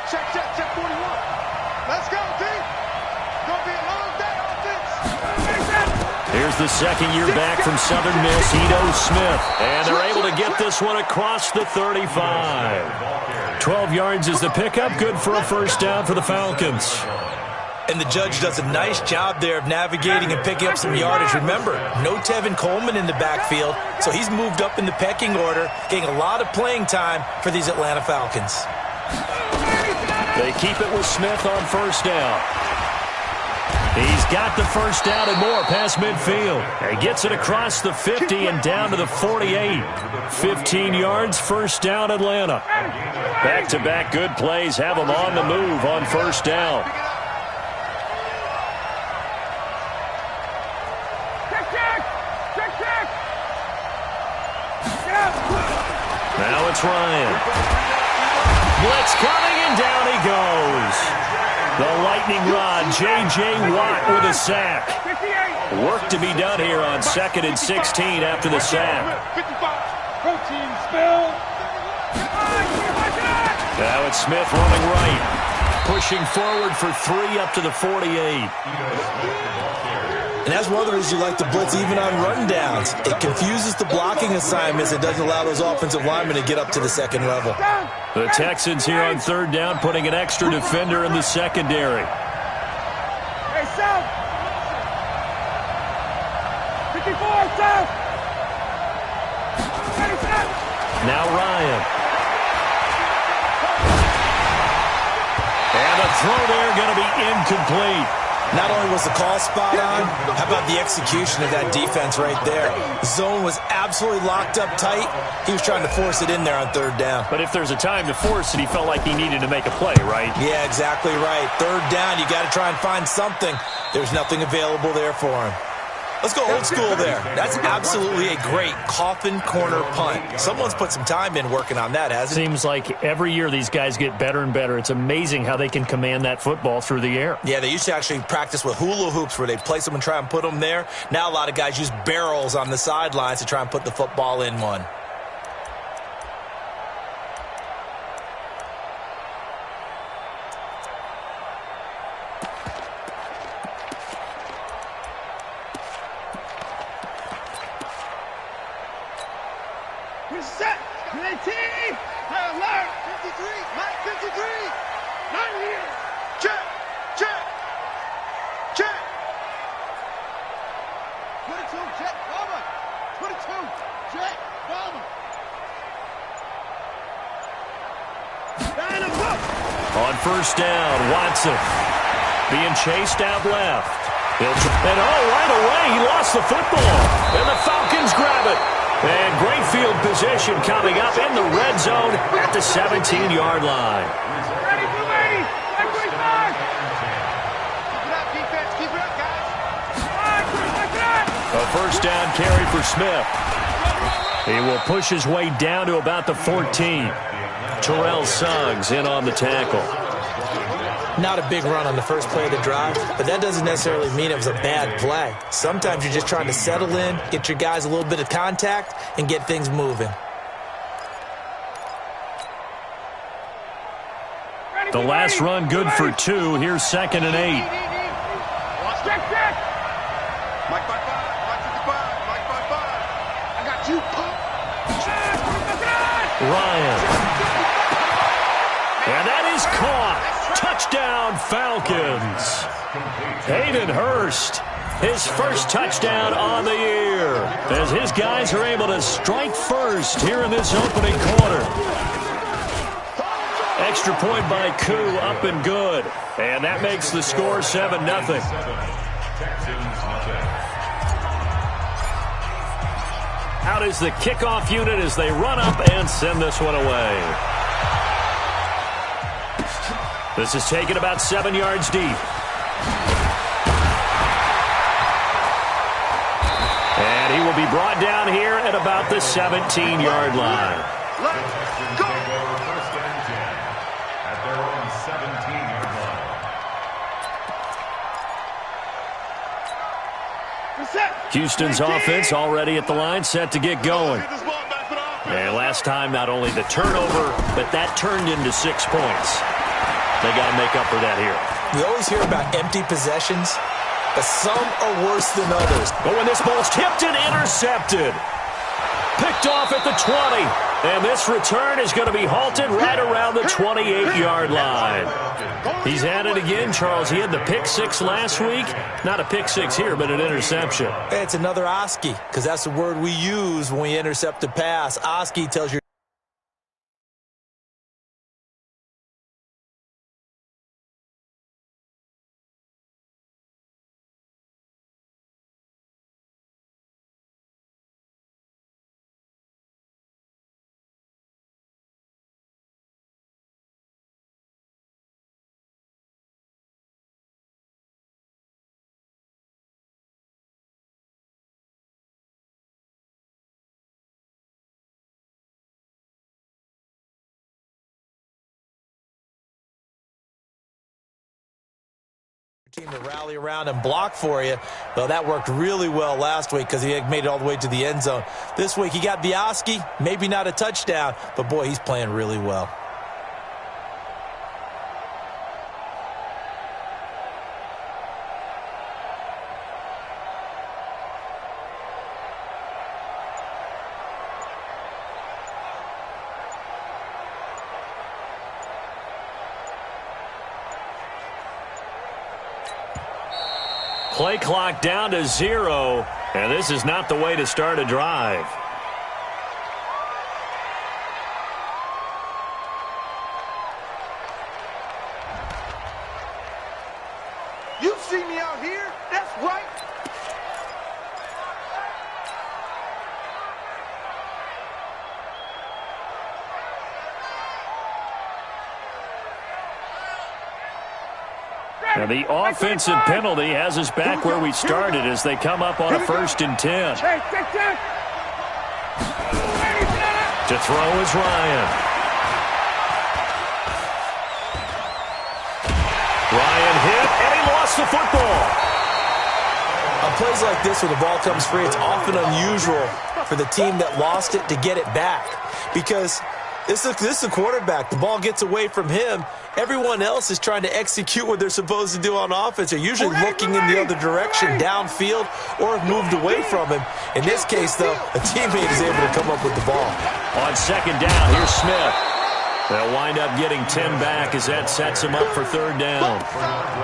Check, 41. Let's go, D. Gonna be a long day, offense. Here's the second year back from Southern Miss, Ito Smith. And they're able to get this one across the 35. 12 yards is the pickup, good for a first down for the Falcons. And the judge does a nice job there of navigating and picking up some yardage. Remember, no Tevin Coleman in the backfield, so he's moved up in the pecking order, getting a lot of playing time for these Atlanta Falcons. They keep it with Smith on first down. He's got the first down and more past midfield. He gets it across the 50 and down to the 48. 15 yards, first down Atlanta. Back-to-back good plays have them on the move on first down. Now it's Ryan. Blitz coming, and down he goes. The lightning rod, J.J. Watt with a sack. Work to be done here on 2nd and 16 after the sack. Now it's Smith running right. Pushing forward for 3 up to the 48. And that's one of the reasons you like to blitz even on rundowns. It confuses the blocking assignments. It doesn't allow those offensive linemen to get up to the second level. The Texans here on third down, putting an extra defender in the secondary. Hey, South. 54, South. Now Ryan. And the throw there going to be incomplete. Not only was the call spot on, how about the execution of that defense right there? The zone was absolutely locked up tight. He was trying to force it in there on third down. But if there's a time to force it, he felt like he needed to make a play, right? Yeah, exactly right. Third down, you got to try and find something. There's nothing available there for him. Let's go old school there. That's absolutely a great coffin corner punt. Someone's put some time in working on that, hasn't it? Seems like every year these guys get better and better. It's amazing how they can command that football through the air. Yeah, they used to actually practice with hula hoops where they place them and try and put them there. Now a lot of guys use barrels on the sidelines to try and put the football in one. Set. 19. High alert. 53. Mike 53. 90 here. Check. Check. Check. 22. Check. Bomber. 22. Check. Bomber. On first down, Watson being chased out left. And right away, he lost the football. And the Falcons grab it. And great field position coming up in the red zone at the 17-yard line. Ready for me. Keep it up, defense. Keep it up, guys. A first down carry for Smith. He will push his way down to about the 14. Terrell Suggs in on the tackle. Not a big run on the first play of the drive, but that doesn't necessarily mean it was a bad play. Sometimes you're just trying to settle in, get your guys a little bit of contact, and get things moving. The last run good for 2. Here's 2nd and 8. Check. Mike 55. Mike 55. Mike 55. I got you, punk. Ryan. And that is caught. Touchdown, Falcons. Hayden Hurst, his first touchdown on the year, as his guys are able to strike first here in this opening quarter. Extra point by Koo, up and good. And that makes the score 7-0. Out is the kickoff unit as they run up and send this one away. This is taken about 7 yards deep. And he will be brought down here at about the 17-yard line. Let's go. At their own 17-yard line. Houston's offense already at the line, set to get going. Get this ball back for the offense. And last time, not only the turnover, but that turned into 6 points. They got to make up for that here. We always hear about empty possessions, but some are worse than others. Oh, and this ball's tipped and intercepted. Picked off at the 20. And this return is going to be halted right around the 28-yard line. He's at it again, Charles. He had the pick 6 last week. Not a pick 6 here, but an interception. It's another OSCE, because that's the word we use when we intercept a pass. OSCE tells you. Team to rally around and block for you. Well, that worked really well last week because he had made it all the way to the end zone. This week he got the OSCE, maybe not a touchdown, but boy, he's playing really well. Play clock down to 0, and this is not the way to start a drive. You see me out here? That's right. And the offensive penalty has us back where we started as they come up on a 1st and 10. To throw is Ryan. Ryan hit, and he lost the football. On plays like this where the ball comes free, it's often unusual for the team that lost it to get it back. Because this is a quarterback. The ball gets away from him. Everyone else is trying to execute what they're supposed to do on offense. They're usually looking in the other direction, downfield, or have moved away from him. In this case, though, a teammate is able to come up with the ball. On 2nd down, here's Smith. They'll wind up getting 10 back as that sets him up for 3rd down.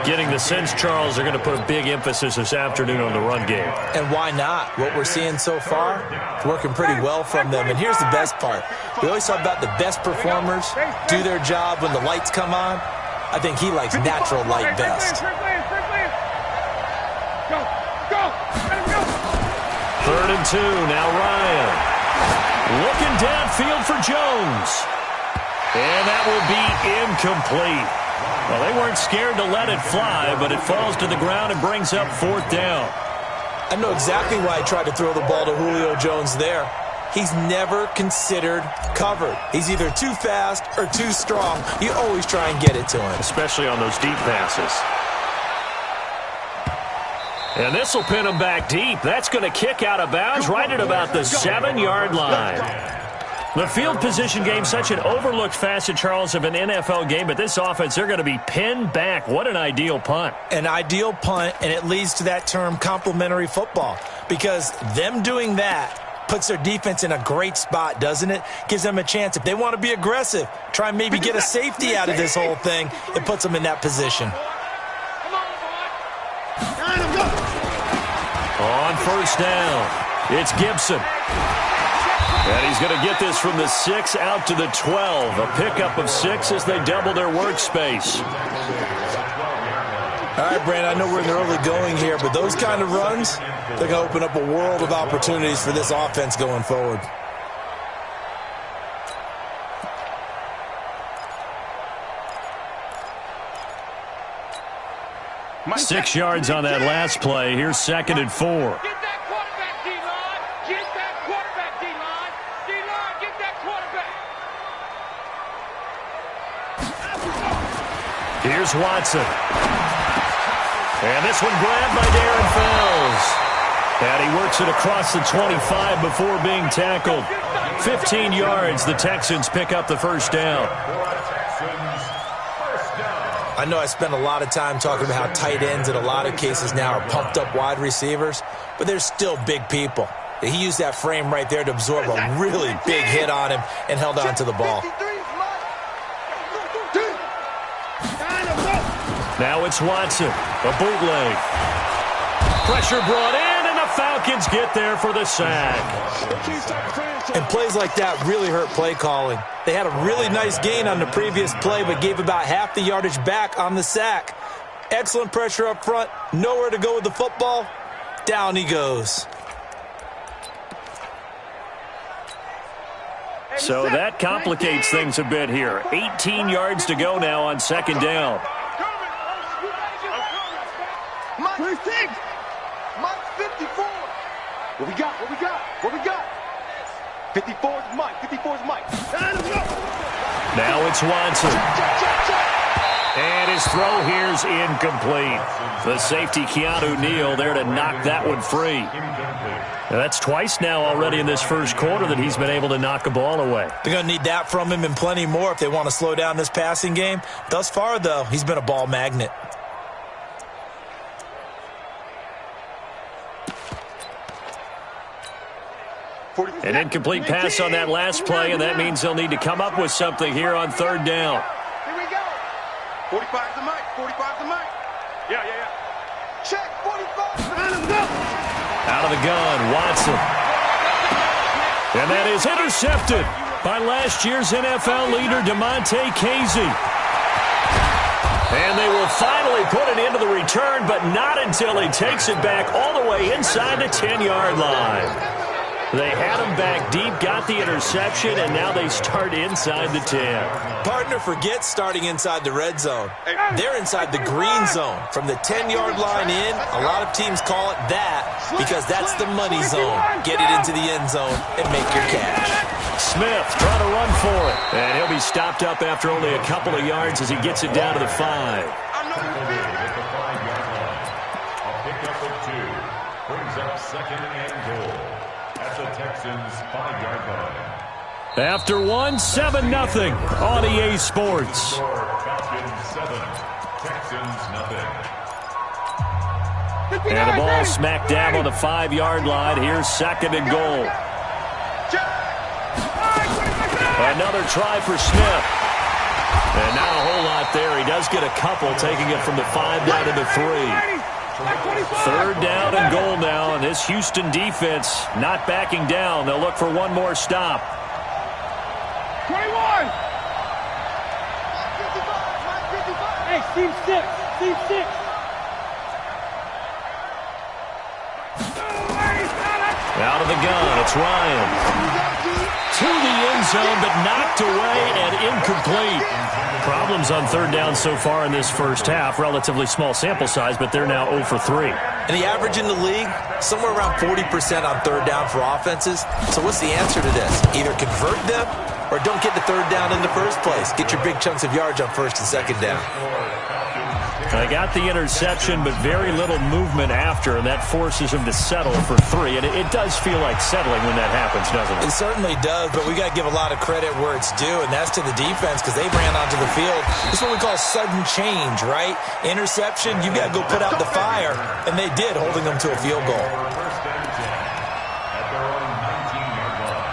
Getting the sense, Charles, they're going to put a big emphasis this afternoon on the run game. And why not? What we're seeing so far is working pretty well from them. And here's the best part. We always talk about the best performers do their job when the lights come on. I think he likes natural light best. 3rd and 2, now Ryan. Looking downfield for Jones. And that will be incomplete. Well, they weren't scared to let it fly, but it falls to the ground and brings up 4th down. I know exactly why I tried to throw the ball to Julio Jones there. He's never considered covered. He's either too fast or too strong. You always try and get it to him. Especially on those deep passes. And this will pin him back deep. That's going to kick out of bounds right at about the 7-yard line. The field position game, such an overlooked facet, Charles, of an NFL game, but this offense, they're going to be pinned back. What an ideal punt. An ideal punt, and it leads to that term complementary football, because them doing that puts their defense in a great spot, doesn't it? Gives them a chance. If they want to be aggressive, try and maybe get a safety out of this whole thing, it puts them in that position. On 1st down, it's Gibson. And he's going to get this from the 6 out to the 12. A pickup of 6 as they double their workspace. All right, Brandon, I know we're in the early going here, but those kind of runs, they're going to open up a world of opportunities for this offense going forward. Mike, 6 yards on that last play. Here's 2nd and 4. Get that quarterback, D-line. Get that quarterback, D-line. D-line, get that quarterback. Here's Watson. And this one grabbed by Darren Fells. And he works it across the 25 before being tackled. 15 yards. The Texans pick up the first down. I know I spent a lot of time talking about how tight ends in a lot of cases now are pumped up wide receivers, but they're still big people. He used that frame right there to absorb a really big hit on him and held on to the ball. Now it's Watson, a bootleg. Pressure brought in, and the Falcons get there for the sack. And plays like that really hurt play calling. They had a really nice gain on the previous play, but gave about half the yardage back on the sack. Excellent pressure up front, nowhere to go with the football. Down he goes. So that complicates things a bit here. 18 yards to go now on second down. Mike 54. What we got? What we got? What we got? 54 is Mike. 54 is Mike. Now it's Watson. And his throw here's incomplete. The safety, Keanu Neal, there to knock that one free. That's twice now already in this first quarter that he's been able to knock a ball away. They're going to need that from him and plenty more if they want to slow down this passing game. Thus far, though, he's been a ball magnet. An incomplete pass on that last play, and that means they'll need to come up with something here on third down. Here we go. 45 to Mike. 45 to Mike. Yeah. Check 45. Let's go. Out of the gun, Watson. And that is intercepted by last year's NFL leader, DeMonte Casey. And they will finally put it into the return, but not until he takes it back all the way inside the 10-yard line. They had him back deep, got the interception, and now they start inside the 10. Partner forgets starting inside the red zone. They're inside the green zone. From the 10-yard line in, a lot of teams call it that because that's the money zone. Get it into the end zone and make your cash. Smith trying to run for it, and he'll be stopped up after only a couple of yards as he gets it down to the 5. A pickup of 2 brings up second and goal at the Texans' 5-yard line. After 7-0 on EA Sports. Falcons 7, Texans 0. And the ball smack dab on the 5-yard line. Here's second and goal. Another try for Smith. And not a whole lot there. He does get a couple, taking it from the 5 down to the 3. Third down and goal now, and this Houston defense not backing down. They'll look for one more stop. 21. Hey, Steve 6. Steve 6. Out of the gun, it's Ryan. To the end zone, but knocked away and incomplete. Problems on third down so far in this first half. Relatively small sample size, but they're now 0 for 3. And the average in the league, somewhere around 40% on third down for offenses. So what's the answer to this? Either convert them or don't get the third down in the first place. Get your big chunks of yards on first and second down. They got the interception, but very little movement after, and that forces him to settle for 3. And it does feel like settling when that happens, doesn't it? It certainly does, but we got to give a lot of credit where it's due, and that's to the defense because they ran onto the field. This is what we call sudden change, right? Interception, you got to go put out the fire, and they did, holding them to a field goal. First and 10 at their own 19-yard line.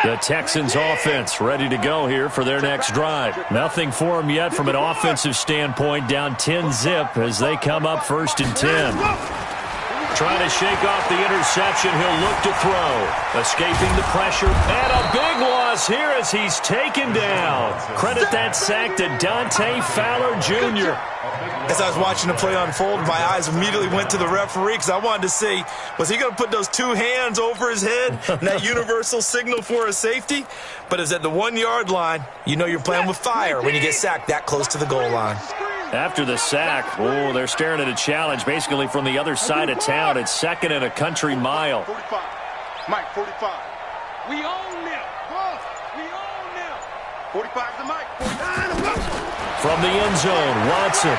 The Texans offense ready to go here for their next drive. Nothing for them yet from an offensive standpoint, down 10-0 as they come up first and 10. Trying to shake off the interception, he'll look to throw. Escaping the pressure, and a big loss here as he's taken down. Credit that sack to Dante Fowler Jr. As I was watching the play unfold, my eyes immediately went to the referee because I wanted to see, was he going to put those 2 hands over his head and that universal signal for a safety? But it's at the 1-yard line. You know you're playing with fire when you get sacked that close to the goal line. After the sack, they're staring at a challenge basically from the other side of town. It's second and a country mile. 45. Mike, 45. We own them. We own them. 45 to Mike. 49. From the end zone, Watson.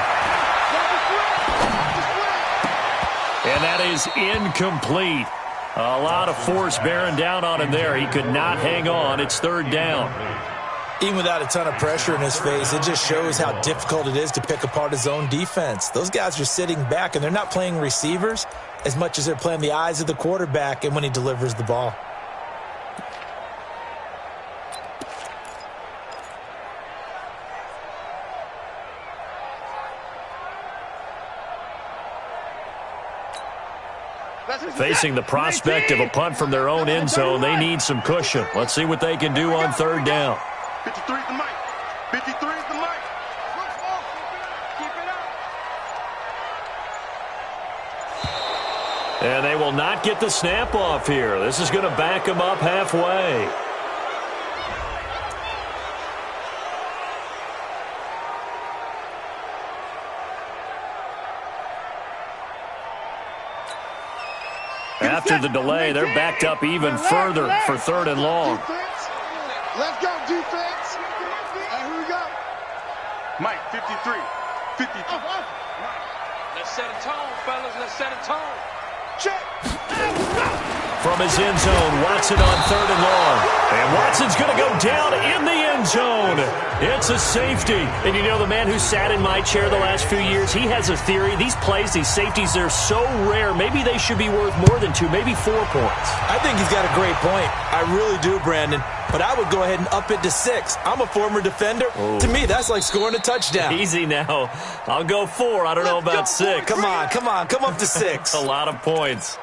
And that is incomplete. A lot of force bearing down on him there. He could not hang on. It's third down. Even without a ton of pressure in his face, it just shows how difficult it is to pick apart his own defense. Those guys are sitting back, and they're not playing receivers as much as they're playing the eyes of the quarterback and when he delivers the ball. Facing the prospect of a punt from their own end zone, they need some cushion. Let's see what they can do on third down. 53 is the mic. 53 is the mic. Keep it up. And they will not get the snap off here. This is going to back them up halfway. After the delay, they're backed up even further for third and long. Let's go, defense. And here we go. Mike, 53. 53. Let's set a tone, fellas. Let's set a tone. Check. From his end zone, Watson on third and long. And Watson's going to go down in the end zone. It's a safety. And you know, the man who sat in my chair the last few years, he has a theory. These plays, these safeties, they're so rare. Maybe they should be worth more than 2, maybe 4 points. I think he's got a great point. I really do, Brandon. But I would go ahead and up it to 6. I'm a former defender. Ooh. To me, that's like scoring a touchdown. Easy now. I'll go 4. I don't know about 6. Come on. Come up to 6. A lot of points.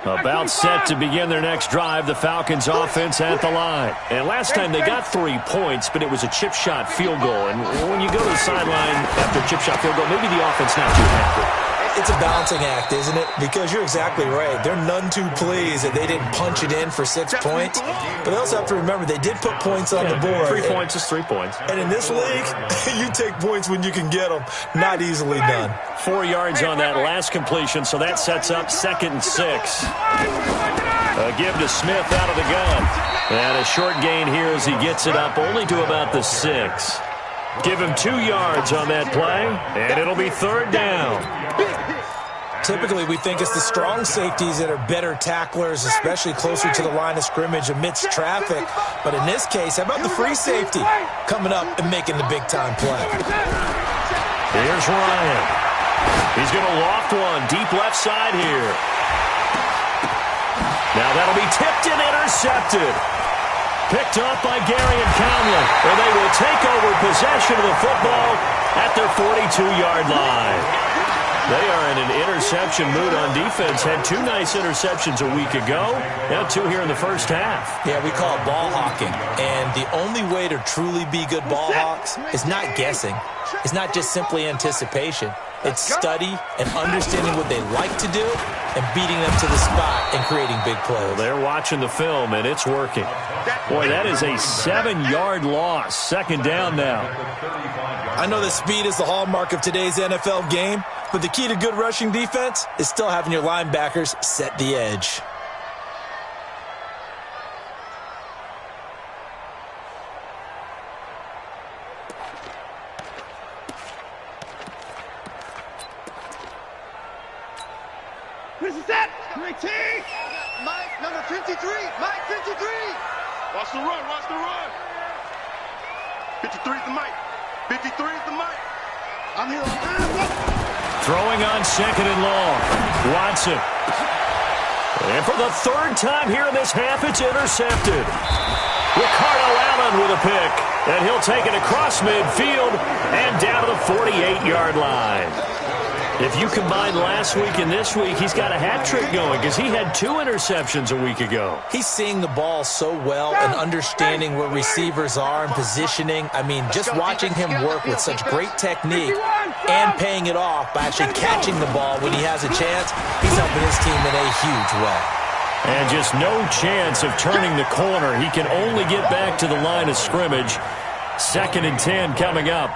About set to begin their next drive, the Falcons offense at the line. And last time they got 3 points, but it was a chip shot field goal. And when you go to the sideline after a chip shot field goal, maybe the offense not too happy. It's a balancing act, isn't it? Because you're exactly right. They're none too pleased that they didn't punch it in for 6 points. But they also have to remember they did put points on the board. 3 points is 3 points. And in this league, you take points when you can get them. Not easily done. 4 yards on that last completion, so that sets up 2nd and 6. A give to Smith out of the gun. And a short gain here as he gets it up only to about the 6. Give him 2 yards on that play, and it'll be third down. Typically, we think it's the strong safeties that are better tacklers, especially closer to the line of scrimmage amidst traffic. But in this case, how about the free safety coming up and making the big-time play? Here's Ryan. He's going to loft one deep left side here. Now that'll be tipped and intercepted. Picked up by Gary and Conley, and they will take over possession of the football at their 42-yard line. They are in an interception mood on defense. Had 2 nice interceptions a week ago. Now 2 here in the first half. Yeah, we call it ball hawking. And the only way to truly be good ball hawks is not guessing. It's not just simply anticipation. It's study and understanding what they like to do and beating them to the spot and creating big plays. Well, they're watching the film, and it's working. Boy, that is a 7-yard loss. 2nd down now. I know that speed is the hallmark of today's NFL game, but the key to good rushing defense is still having your linebackers set the edge. This is that. Great team. Mike, number 53. Mike, 53. Watch the run. Watch the run. 53 is the mic. 53 is the mic. I'm here. Throwing on 2nd and long. Watson. And for the 3rd time here in this half, it's intercepted. Ricardo Allen with a pick. And he'll take it across midfield and down to the 48-yard line. If you combine last week and this week, he's got a hat trick going because he had 2 interceptions a week ago. He's seeing the ball so well and understanding where receivers are and positioning. I mean, just watching him work with such great technique and paying it off by actually catching the ball when he has a chance, he's helping his team in a huge way. And just no chance of turning the corner. He can only get back to the line of scrimmage. 2nd and 10 coming up.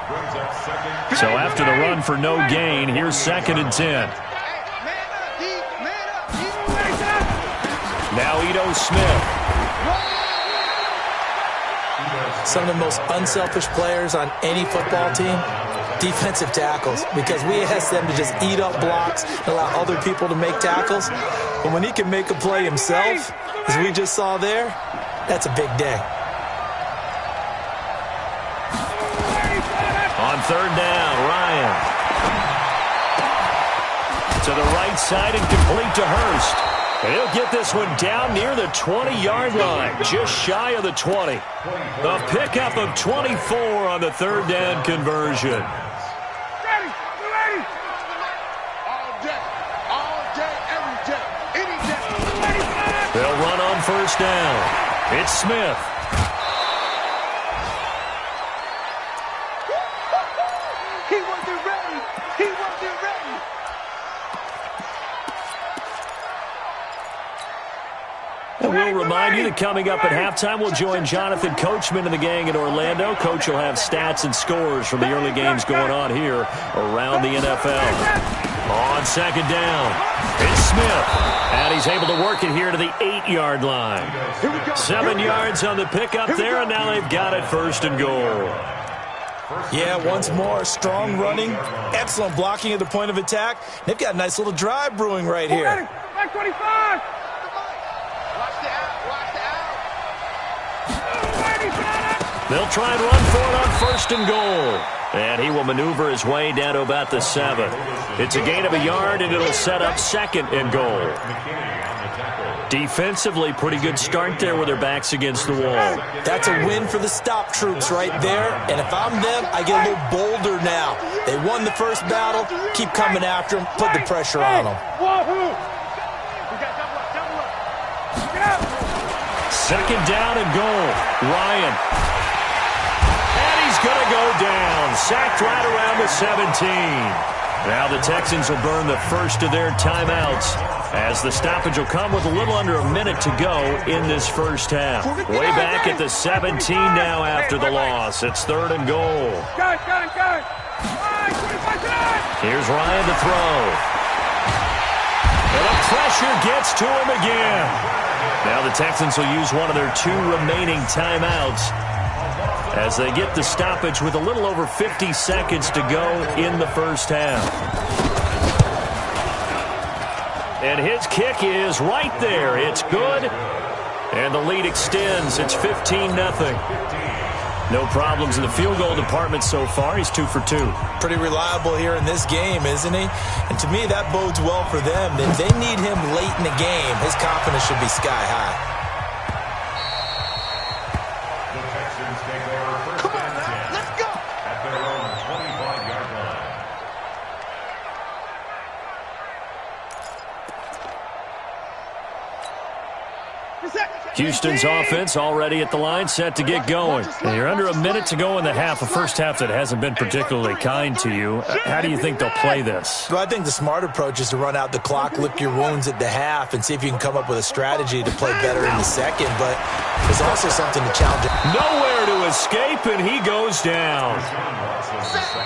So after the run for no gain, here's 2nd and 10. Now Ito Smith. Some of the most unselfish players on any football team, defensive tackles, because we ask them to just eat up blocks and allow other people to make tackles. But when he can make a play himself, as we just saw there, that's a big day. On third down, Ryan. To the right side and complete to Hurst. And he'll get this one down near the 20-yard line, just shy of the 20. The pickup of 24 on the third down conversion. Ready. All day, every day, any day. They'll run on first down. It's Smith. He wasn't ready. And we'll remind you that coming up at halftime, we'll join Jonathan Coachman and the gang in Orlando. Coach will have stats and scores from the early games going on here around the NFL. On second down, it's Smith. And he's able to work it here to the 8-yard line. 7 yards on the pickup there, and now they've got it first and goal. Yeah, once more, strong running, excellent blocking at the point of attack. They've got a nice little drive brewing right here. Back 25. They'll try and run for it on first and goal. And he will maneuver his way down to about the 7. It's a gain of a yard, and it'll set up second and goal. Defensively, pretty good start there with their backs against the wall. That's a win for the stop troops right there. And if I'm them, I get a little bolder now. They won the first battle. Keep coming after them. Put the pressure on them. Second down and goal. Ryan. And he's going to go down. Sacked right around the 17. Now the Texans will burn the first of their timeouts, as the stoppage will come with a little under a minute to go in this first half. Way back at the 17 now after the loss. It's third and goal. Here's Ryan to throw. And the pressure gets to him again. Now the Texans will use one of their 2 remaining timeouts as they get the stoppage with a little over 50 seconds to go in the first half. And his kick is right there. It's good. And the lead extends. It's 15-0. No problems in the field goal department so far. He's 2 for 2. Pretty reliable here in this game, isn't he? And to me, that bodes well for them. If they need him late in the game, his confidence should be sky high. Houston's offense already at the line, set to get going. And you're under a minute to go in the half, a first half that hasn't been particularly kind to you. How do you think they'll play this? Well, I think the smart approach is to run out the clock, lick your wounds at the half, and see if you can come up with a strategy to play better in the second. But there's also something to challenge. Nowhere to escape, and he goes down.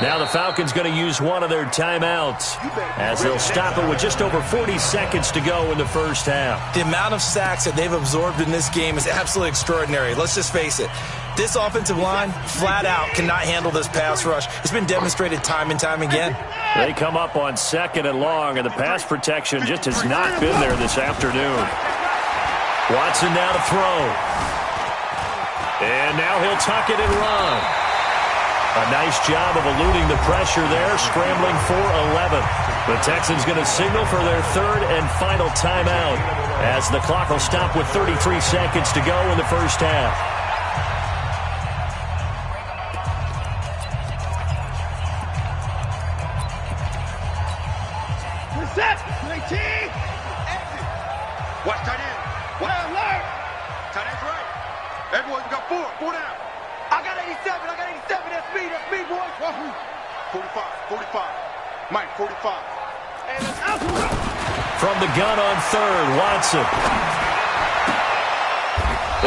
Now the Falcons going to use one of their timeouts as they'll stop it with just over 40 seconds to go in the first half. The amount of sacks that they've absorbed in this game is absolutely extraordinary. Let's just face it. This offensive line, flat out, cannot handle this pass rush. It's been demonstrated time and time again. They come up on second and long, and the pass protection just has not been there this afternoon. Watson now to throw. And now he'll tuck it and run. A nice job of eluding the pressure there, scrambling for 11. The Texans going to signal for their third and final timeout as the clock will stop with 33 seconds to go in the first half. Set. 19. Watch tight end. Watch left. Tight end's right. Everyone's got 4 down. I got 87. That's me, boys. 45. Mike, 45. And it's out. From the gun on third, Watson.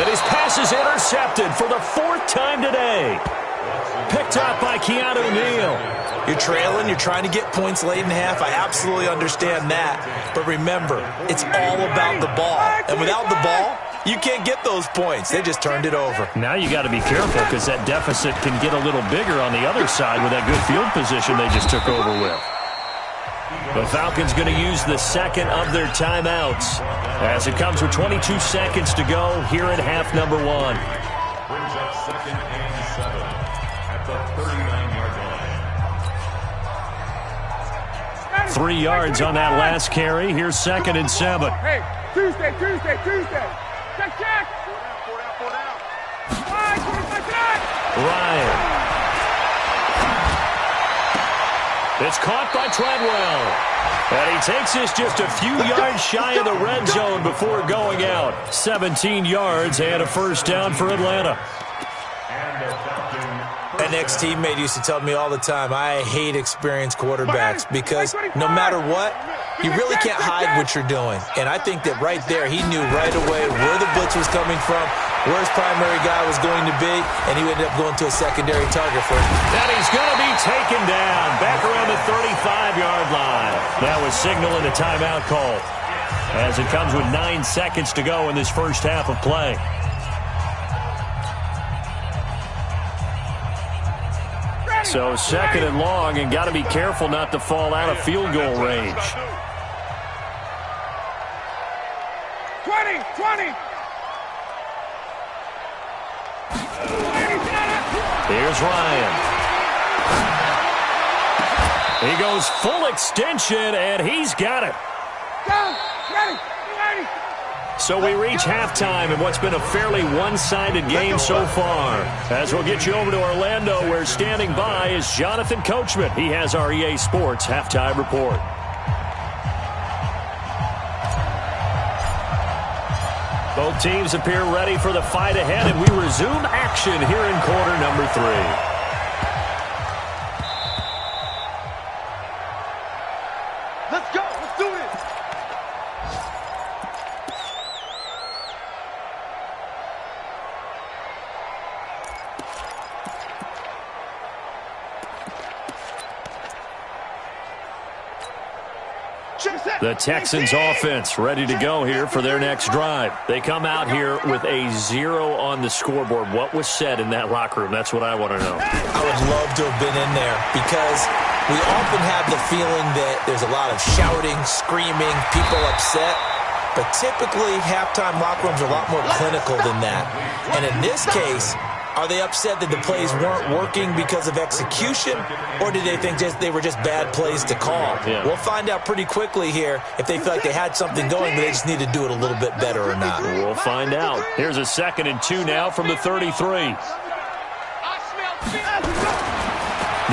And his pass is intercepted for the 4th time today. Picked up by Keanu Neal. You're trailing, you're trying to get points late in half. I absolutely understand that. But remember, it's all about the ball. And without the ball, You can't get those points. They just turned it over. Now you got to be careful because that deficit can get a little bigger on the other side with that good field position they just took over with. The Falcons going to use the second of their timeouts as it comes with 22 seconds to go here in half number 1. Brings up 2nd and 7 at the 39-yard line. 3 yards on that last carry. Here's 2nd and 7. Hey, Tuesday. Check. 4 down. Ryan. It's caught by Treadwell. And he takes this just a few yards shy of the red zone before going out. 17 yards and a first down for Atlanta. An ex-teammate used to tell me all the time, I hate experienced quarterbacks because no matter what, you really can't hide what you're doing. And I think that right there, he knew right away where the blitz was coming from, where his primary guy was going to be, and he ended up going to a secondary target for him. And he's going to be taken down back around the 35-yard line. That was signaling a timeout call as it comes with 9 seconds to go in this first half of play. So 2nd and long, and got to be careful not to fall out of field goal range. 20. Here's Ryan. He goes full extension, and he's got it. Ready. So we reach halftime in what's been a fairly one-sided game so far. As we'll get you over to Orlando, where standing by is Jonathan Coachman. He has our EA Sports halftime report. Both teams appear ready for the fight ahead, and we resume action here in quarter number 3. Let's go. Let's do it. The Texans offense ready to go here for their next drive. They come out here with a 0 on the scoreboard. What was said in that locker room? That's what I want to know. I would love to have been in there because we often have the feeling that there's a lot of shouting, screaming, people upset. But typically, halftime locker rooms are a lot more clinical than that. And in this case, are they upset that the plays weren't working because of execution, or did they think they were just bad plays to call? Yeah. We'll find out pretty quickly here if they feel like they had something going, but they just need to do it a little bit better or not. We'll find out. Here's a 2nd and 2 now from the 33.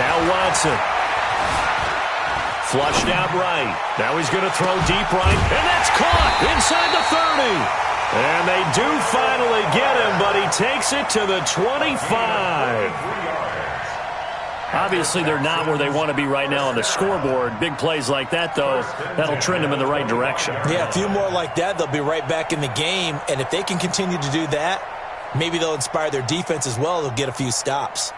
Now Watson. Flushed out right. Now he's going to throw deep right, and that's caught inside the 30. And they do finally get him, but he takes it to the 25. Obviously, they're not where they want to be right now on the scoreboard. Big plays like that, though, that'll trend them in the right direction. Yeah, a few more like that, they'll be right back in the game. And if they can continue to do that, maybe they'll inspire their defense as well. They'll get a few stops.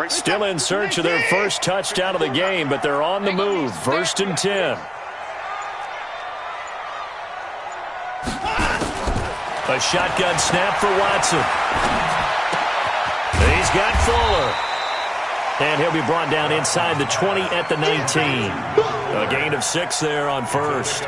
Still in search of their first touchdown of the game, but they're on the move. 1st and 10. A shotgun snap for Watson. He's got Fuller. And he'll be brought down inside the 20 at the 19. A gain of 6 there on 1st.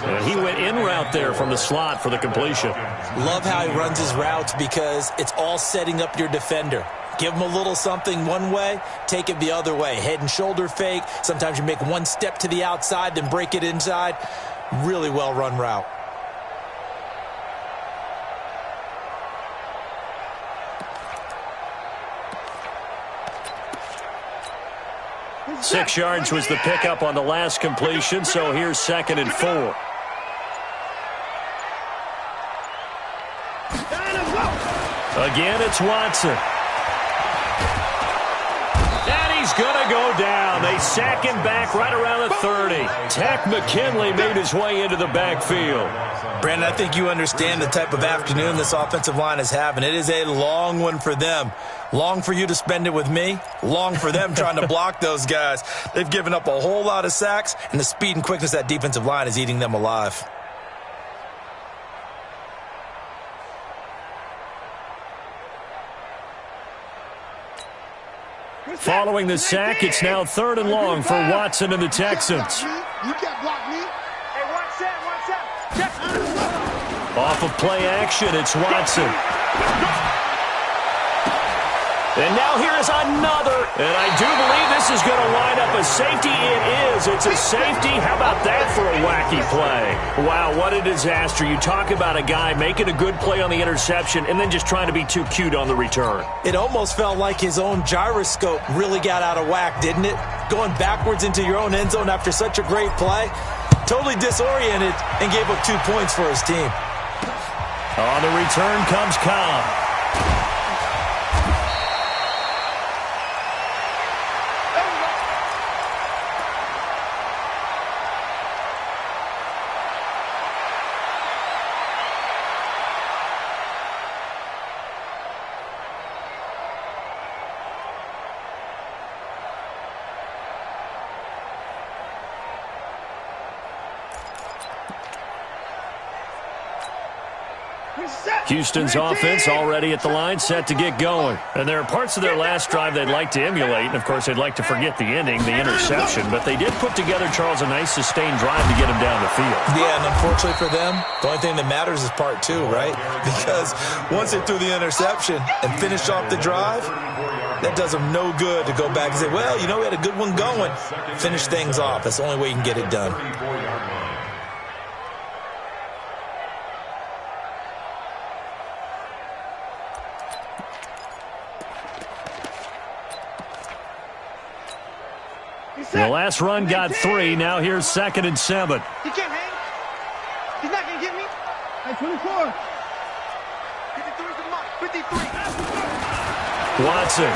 And he went in route there from the slot for the completion. Love how he runs his routes because it's all setting up your defender. Give him a little something one way, take it the other way. Head and shoulder fake. Sometimes you make one step to the outside, then break it inside. Really well-run route. Six yards was the pickup on the last completion, so here's 2nd and 4. Again, it's Watson. And he's going to go down. they sack him back right around the 30. Tech McKinley made his way into the backfield. Brandon, I think you understand the type of afternoon this offensive line is having. It is a long one for them. Long for you to spend it with me. Long for them trying to block those guys. They've given up a whole lot of sacks, and the speed and quickness of that defensive line is eating them alive. Following the sack, it's now 3rd and long for Watson and the Texans. You can't block me. Hey, watch that. Off of play action, it's Watson. And now here's another. And I do believe this is going to wind up a safety. It is. It's a safety. How about that for a wacky play? Wow, what a disaster. You talk about a guy making a good play on the interception and then just trying to be too cute on the return. It almost felt like his own gyroscope really got out of whack, didn't it? Going backwards into your own end zone after such a great play. Totally disoriented and gave up 2 points for his team. On the return comes Cobb. Houston's offense already at the line, set to get going. And there are parts of their last drive they'd like to emulate. And, of course, they'd like to forget the ending, the interception. But they did put together, Charles, a nice sustained drive to get him down the field. Yeah, and unfortunately for them, the only thing that matters is part 2, right? Because once they threw the interception and finished off the drive, that does them no good to go back and say, well, you know, we had a good one going. Finish things off. That's the only way you can get it done. The last run got 3. Now here's 2nd and 7. He can't hang. He's not going to get me. Hey, 24. 53's the mark. 53. Watson.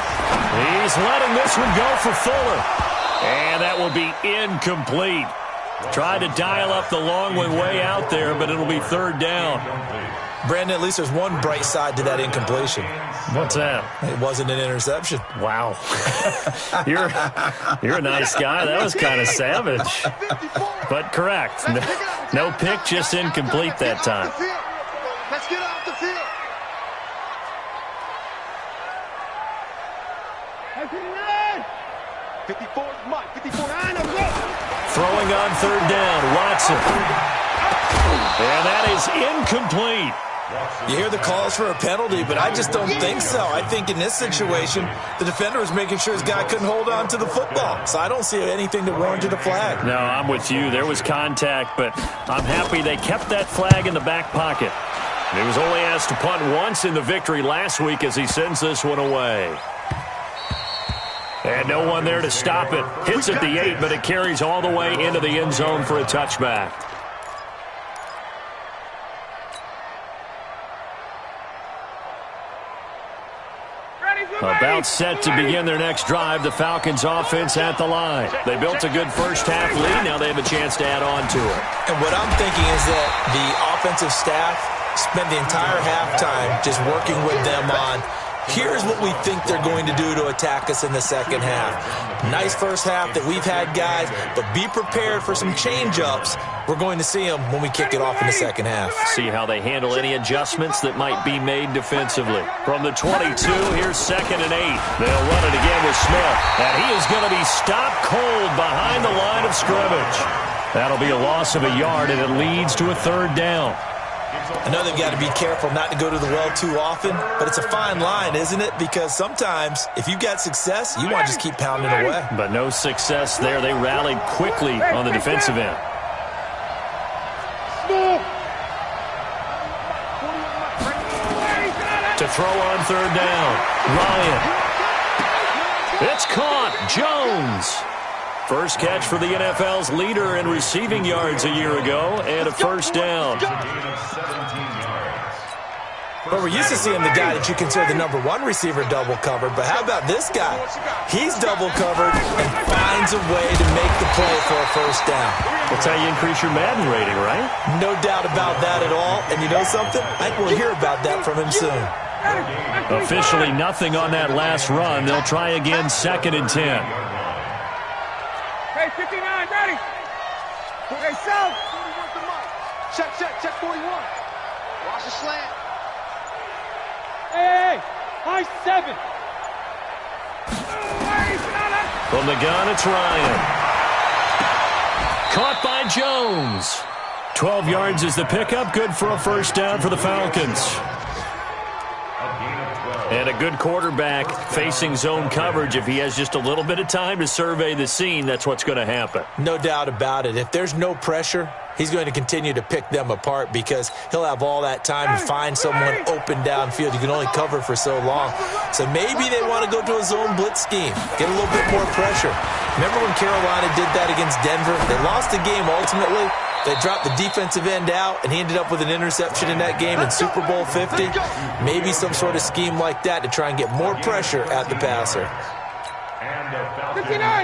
He's letting this one go for Fuller. And that will be incomplete. Tried to dial up the long one way out there, but it'll be 3rd down. Brandon, at least there's one bright side to that incompletion. What's that? It wasn't an interception. Wow. You're a nice guy. That was kind of savage. But correct. No pick, just incomplete that time. Let's get off the field. 54 is Mike. 54. Throwing on 3rd down, Watson. And that is incomplete. You hear the calls for a penalty, but I just don't think so. I think in this situation, the defender was making sure his guy couldn't hold on to the football. So I don't see anything that warranted a flag. No, I'm with you. There was contact, but I'm happy they kept that flag in the back pocket. He was only asked to punt once in the victory last week as he sends this one away. And no one there to stop it. Hits at the 8, but it carries all the way into the end zone for a touchback. About set to begin their next drive, the Falcons offense at the line. They built a good first half lead. Now they have a chance to add on to it. And what I'm thinking is that the offensive staff spent the entire halftime just working with them on, here's what we think they're going to do to attack us in the second half. Nice first half that we've had, guys, but be prepared for some change-ups. We're going to see them when we kick it off in the second half. See how they handle any adjustments that might be made defensively. From the 22, here's 2nd and 8. They'll run it again with Smith, and he is going to be stopped cold behind the line of scrimmage. That'll be a loss of a yard, and it leads to a 3rd down. I know they've got to be careful not to go to the well too often, but it's a fine line, isn't it? Because sometimes, if you've got success, you want to just keep pounding away. But no success there. They rallied quickly on the defensive end. To throw on 3rd down, Ryan. It's caught. Jones. First catch for the NFL's leader in receiving yards a year ago, and a 1st down. But we're used to seeing the guy that you consider the #1 receiver double covered. But how about this guy? He's double covered and finds a way to make the play for a first down. That's how you increase your Madden rating, right? No doubt about that at all. And you know something? I think we'll hear about that from him soon. Officially nothing on that last run. They'll try again, 2nd and 10. Hey, 59, ready. Hey, South. Check 41. Watch the slant. Hey, high 7. From the gun, it's Ryan. Caught by Jones. 12 yards is the pickup. Good for a first down for the Falcons. And a good quarterback facing zone coverage. If he has just a little bit of time to survey the scene, that's what's going to happen. No doubt about it. If there's no pressure, he's going to continue to pick them apart because he'll have all that time to find someone open downfield. You can only cover for so long. So maybe they want to go to a zone blitz scheme, get a little bit more pressure. Remember when Carolina did that against Denver? They lost the game ultimately. They dropped the defensive end out, and he ended up with an interception in that game in Super Bowl 50. Maybe some sort of scheme like that to try and get more pressure at the passer.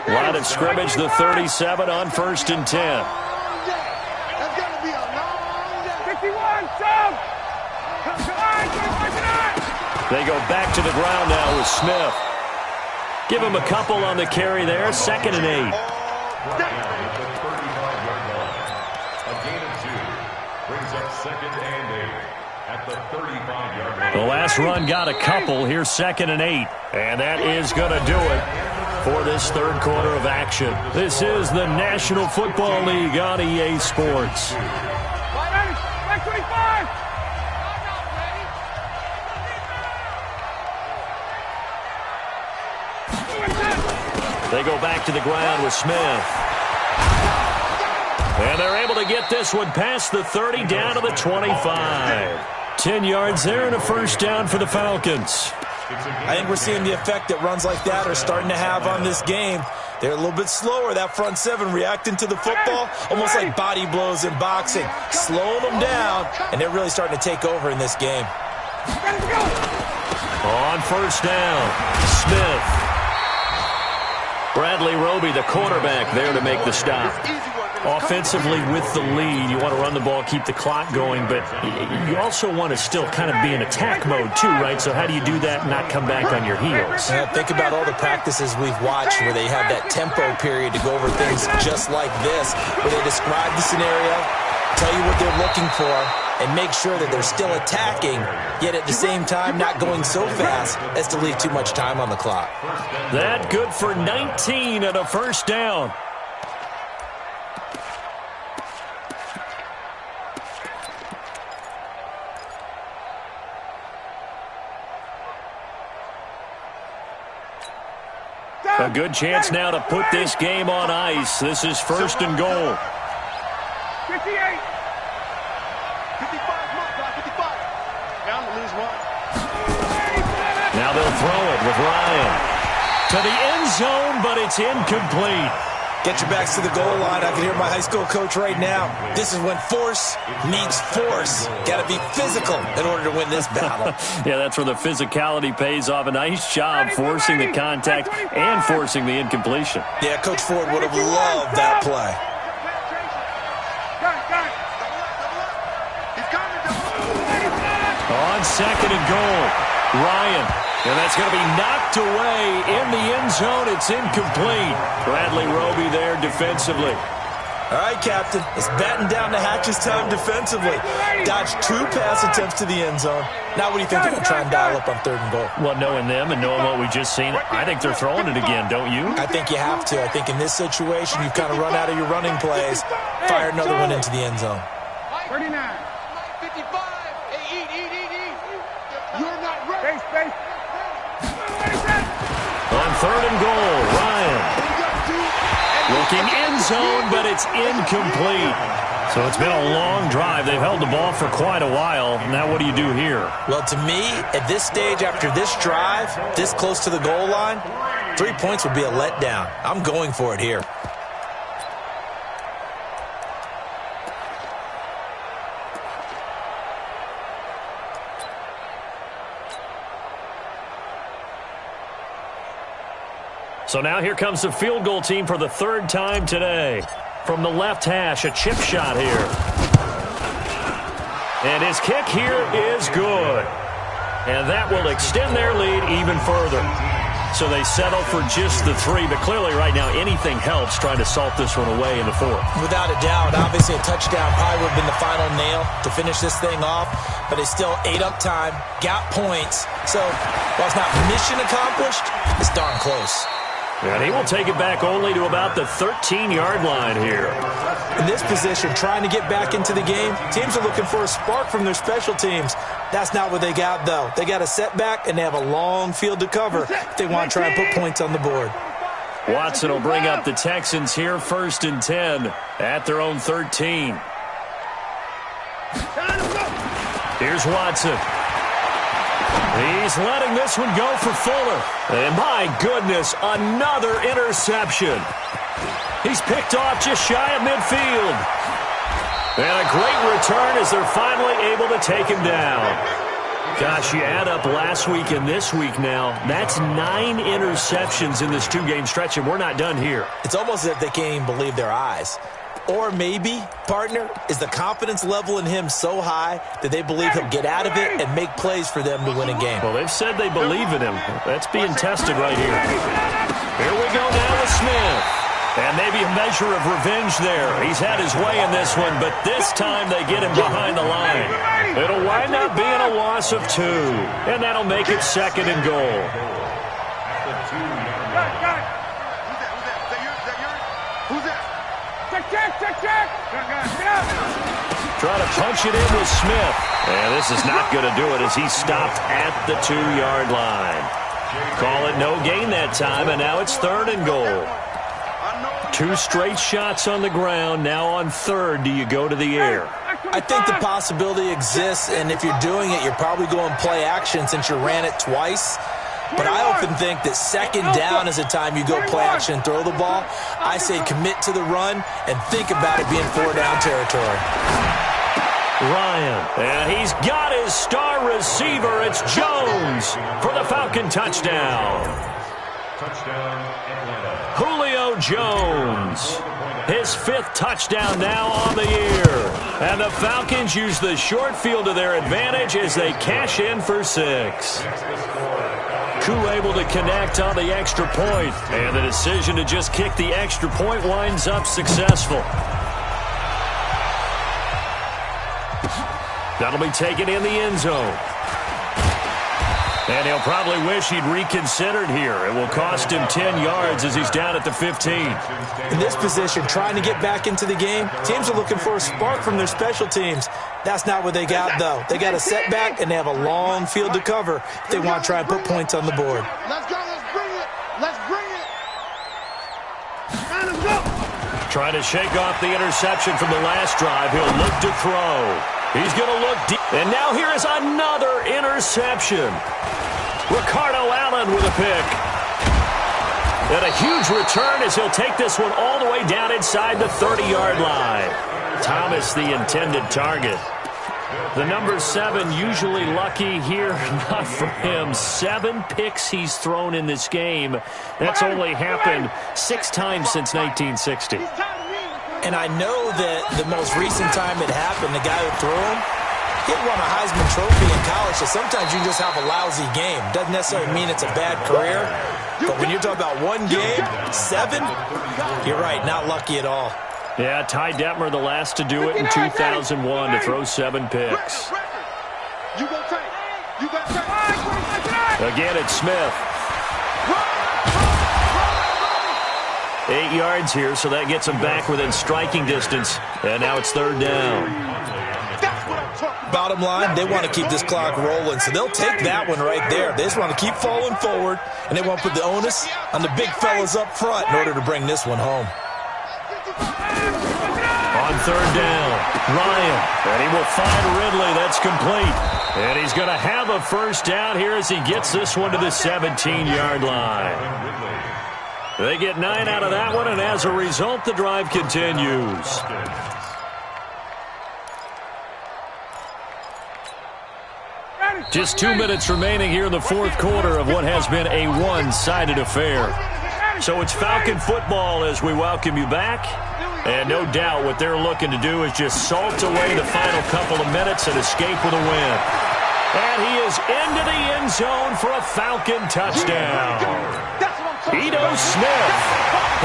Line of scrimmage, the 37 on 1st and 10. That's got to be a long day. 51, Sam. They go back to the ground now with Smith. Give him a couple on the carry there, 2nd and 8. The last run got a couple. Here's 2nd and 8. And that is going to do it for this third quarter of action. This is the National Football League on EA Sports. They go back to the ground with Smith. And they're able to get this one past the 30 down to the 25. 10 yards there and a first down for the Falcons. I think we're seeing the effect that runs like that are starting to have on this game. They're a little bit slower, that front seven, reacting to the football, almost like body blows in boxing, slowing them down, and they're really starting to take over in this game. On first down, Smith. Bradley Roby, the quarterback, there to make the stop. Offensively with the lead, you want to run the ball, keep the clock going, but you also want to still kind of be in attack mode too, right? So how do you do that and not come back on your heels? Think about all the practices we've watched where they have that tempo period to go over things just like this, where they describe the scenario, tell you what they're looking for, and make sure that they're still attacking, yet at the same time not going so fast as to leave too much time on the clock. That good for 19 and a first down. A good chance now to put this game on ice. This is 1st and goal. 58. 55. Down to lose one. Now they'll throw it with Ryan. To the end zone, but it's incomplete. Get your backs to the goal line. I can hear my high school coach right now. This is when force meets force. Got to be physical in order to win this battle. Yeah, that's where the physicality pays off. A nice job forcing the contact and forcing the incompletion. Yeah, Coach Ford would have loved that play. On 2nd and goal, Ryan. And that's going to be knocked away in the end zone. It's incomplete. Bradley Roby there defensively. All right, Captain. It's batten down the hatches time defensively. Dodged 2 pass attempts to the end zone. Now what do you think they're going to try and dial up on 3rd and goal? Well, knowing them and knowing what we just seen, I think they're throwing it again, don't you? I think you have to. I think in this situation, you've kind of run out of your running plays. Fire another one into the end zone. 39. 55. Hey, eat. You're not ready. Space. On 3rd and goal, Ryan. Looking end zone, but it's incomplete. So it's been a long drive. They've held the ball for quite a while. Now what do you do here? Well, to me, at this stage, after this drive, this close to the goal line, 3 points would be a letdown. I'm going for it here. So now here comes the field goal team for the third time today. From the left hash, a chip shot here. And his kick here is good. And that will extend their lead even further. So they settle for just the 3, but clearly right now anything helps trying to salt this one away in the 4th. Without a doubt, obviously a touchdown probably would have been the final nail to finish this thing off, but they still ate up time, got points. So while it's not mission accomplished, it's darn close. And he will take it back only to about the 13-yard line here. In this position, trying to get back into the game, teams are looking for a spark from their special teams. That's not what they got, though. They got a setback, and they have a long field to cover if they want to try and put points on the board. Watson will bring up the Texans here, 1st and 10 at their own 13. Here's Watson. He's letting this one go for Fuller. And my goodness, another interception. He's picked off just shy of midfield. And a great return as they're finally able to take him down. Gosh, you add up last week and this week now, that's 9 interceptions in this 2-game stretch, and we're not done here. It's almost as if they can't even believe their eyes. Or maybe, partner, is the confidence level in him so high that they believe he'll get out of it and make plays for them to win a game. Well, they've said they believe in him. That's being tested right here. Here we go now with Smith. And maybe a measure of revenge there. He's had his way in this one, but this time they get him behind the line. It'll wind up being a loss of 2, and that'll make it 2nd and goal. Who's that? Check. Try to punch it in with Smith. And this is not going to do it as he's stopped at the 2-yard line. Call it no gain that time, and now it's 3rd and goal. 2 straight shots on the ground. Now on 3rd, do you go to the air? I think the possibility exists, and if you're doing it, you're probably going play action since you ran it twice. But I often think that 2nd down is the time you go play action and throw the ball. I say commit to the run and think about it being 4-down territory. Ryan, and he's got his star receiver. It's Jones for the Falcon touchdown. Touchdown, Atlanta. Julio Jones, his 5th touchdown now on the year. And the Falcons use the short field to their advantage as they cash in for 6. Koo able to connect on the extra point, and the decision to just kick the extra point winds up successful. That'll be taken in the end zone. And he'll probably wish he'd reconsidered here. It will cost him 10 yards as he's down at the 15. In this position, trying to get back into the game, teams are looking for a spark from their special teams. That's not what they got, though. They got a setback, and they have a long field to cover if they want to try and put points on the board. Let's go. Let's bring it. Let's go. Trying to shake off the interception from the last drive. He'll look to throw. He's going to look deep. And now here is another interception. Ricardo Allen with a pick. And a huge return as he'll take this one all the way down inside the 30-yard line. Thomas, the intended target. The number 7 usually lucky here. Not for him. 7 picks he's thrown in this game. That's only happened 6 times since 1960. And I know that the most recent time it happened, the guy who threw him, he won a Heisman Trophy in college, so sometimes you just have a lousy game. Doesn't necessarily mean it's a bad career, but when you're talking about one game, 7, you're right, not lucky at all. Yeah, Ty Detmer, the last to do it in 2001, to throw 7 picks. Again, it's Smith. 8 yards here, so that gets him back within striking distance. And now it's 3rd down. Bottom line, they want to keep this clock rolling, so they'll take that one right there. They just want to keep falling forward, and they want to put the onus on the big fellas up front in order to bring this one home. On 3rd down, Ryan, and he will find Ridley. That's complete. And he's going to have a 1st down here as he gets this one to the 17-yard line. They get 9 out of that one, and as a result, the drive continues. Just 2 minutes remaining here in the 4th quarter of what has been a one-sided affair. So it's Falcon football as we welcome you back. And no doubt what they're looking to do is just salt away the final couple of minutes and escape with a win. And he is into the end zone for a Falcon touchdown. Ito Smith,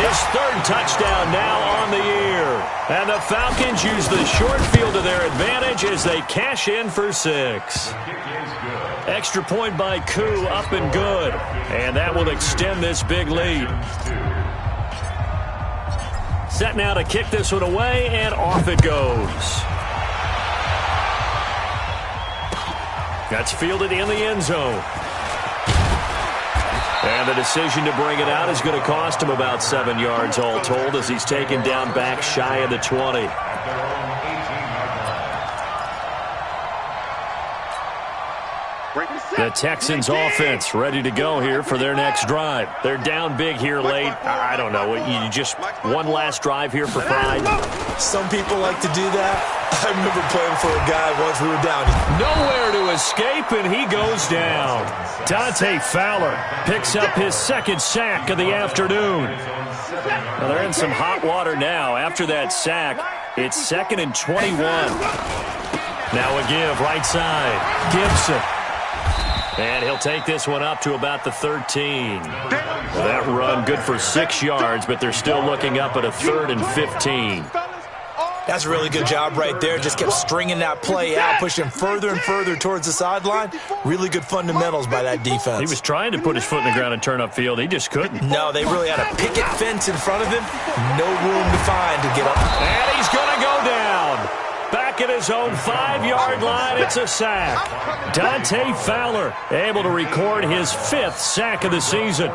his third touchdown now on the year. And the Falcons use the short field to their advantage as they cash in for 6. Extra point by Koo, up and good. And that will extend this big lead. Set now to kick this one away, and off it goes. That's fielded in the end zone. And the decision to bring it out is going to cost him about 7 yards all told as he's taken down back shy of the 20. The Texans offense ready to go here for their next drive. They're down big here late. I don't know. You just one last drive here for pride. Some people like to do that. I remember playing for a guy once we were down. Nowhere to escape, and he goes down. Dante Fowler picks up his second sack of the afternoon. Well, they're in some hot water now. After that sack, it's 2nd and 21. Now a give right side. Gibson. And he'll take this one up to about the 13. Well, that run good for 6 yards, but they're still looking up at a 3rd and 15. That's a really good job right there. Just kept stringing that play out, pushing further and further towards the sideline. Really good fundamentals by that defense. He was trying to put his foot in the ground and turn upfield. He just couldn't. No, they really had a picket fence in front of him. No room to find to get up. And he's going to go down. Back at his own 5-yard line, it's a sack. Dante Fowler able to record his 5th sack of the season.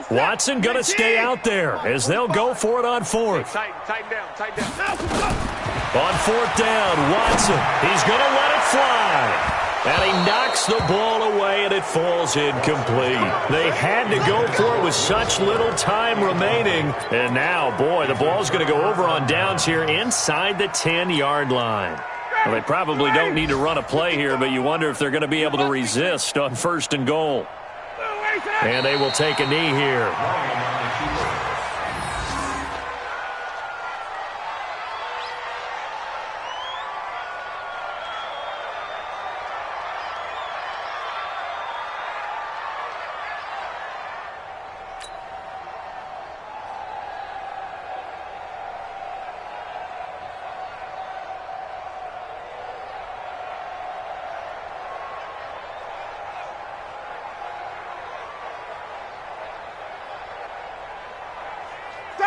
Watson going to stay out there as they'll go for it on 4th. Tighten down. On 4th down, Watson. He's going to let it fly. And he knocks the ball away, and it falls incomplete. They had to go for it with such little time remaining. And now, boy, the ball's going to go over on downs here inside the 10-yard line. Well, they probably don't need to run a play here, but you wonder if they're going to be able to resist on 1st and goal. And they will take a knee here.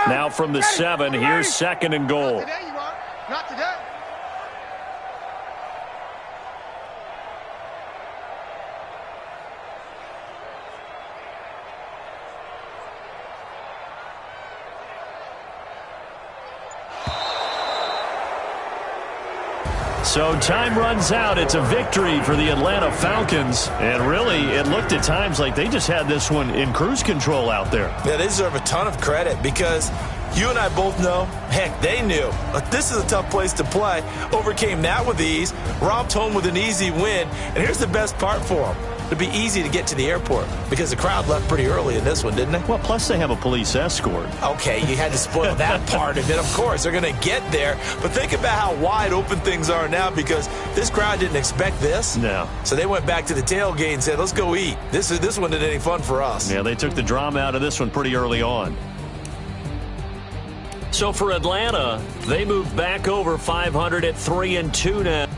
Now from the 7, here's 2nd and goal. Not today, you are. Not today. So time runs out. It's a victory for the Atlanta Falcons. And really, it looked at times like they just had this one in cruise control out there. Yeah, they deserve a ton of credit because you and I both know, heck, they knew. But this is a tough place to play. Overcame that with ease, romped home with an easy win. And here's the best part for them. It'd be easy to get to the airport because the crowd left pretty early in this one, didn't they? Well, plus they have a police escort. Okay, you had to spoil that part. And then, of course, they're going to get there. But think about how wide open things are now because this crowd didn't expect this. No. So they went back to the tailgate and said, let's go eat. This one isn't any fun for us. Yeah, they took the drama out of this one pretty early on. So for Atlanta, they moved back over 500 at 3-2 now.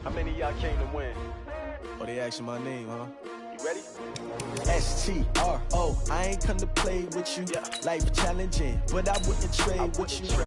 How many of y'all came to win? Oh, they asking my name, huh? You ready? S-T-R-O, I ain't come to play with you. Life challenging, but I wouldn't trade with you.